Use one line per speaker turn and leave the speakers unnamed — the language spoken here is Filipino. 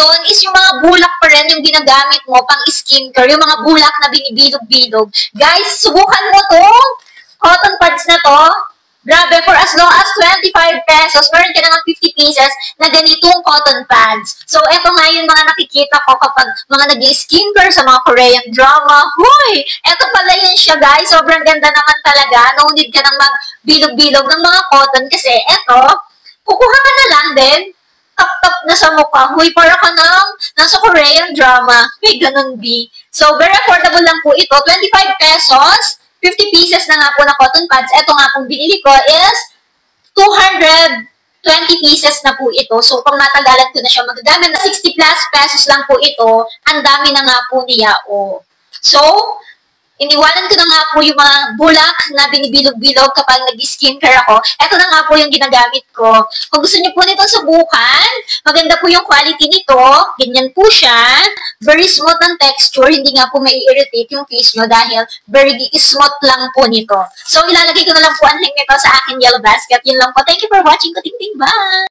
ngayon is yung mga bulak pa rin yung ginagamit mo pang skincare, yung mga bulak na binibilog-bilog. Guys, subukan mo tong cotton pads na to. Grabe, for as low as 25 pesos, meron ka na ng 50 pieces na ganitong cotton pads. So, eto nga yung mga nakikita ko kapag mga nag-skincare sa mga Korean drama. Huy! Eto pala yun siya, guys. Sobrang ganda naman talaga. No need ka nang magbilog-bilog ng mga cotton kasi eto, kukuha ka na lang din. Tap-tap na sa mukha. Huy, para ka nasa Korean drama. May ganun, B. So, very affordable lang po ito. 25 pesos. 50 pieces na nga po na cotton pads. Ito nga pong binili ko is 220 pieces na po ito. So, pang matagalan ko na siya magagamit na 60 plus pesos lang po ito. Ang dami na nga po niya. Oh. So, iniwanan ko na nga po yung mga bulak na binibilog-bilog kapag nag-skincare ako. Ito na nga po yung ginagamit ko. Kung gusto niyo po nitong subukan, maganda po yung quality nito. Ganyan po siya. Very smooth ang texture. Hindi nga po mai-irritate yung face nyo dahil very smooth lang po nito. So, ilalagay ko na lang po ang link nito sa aking yellow basket. Yun lang po. Thank you for watching. Kuting-ting. Bye!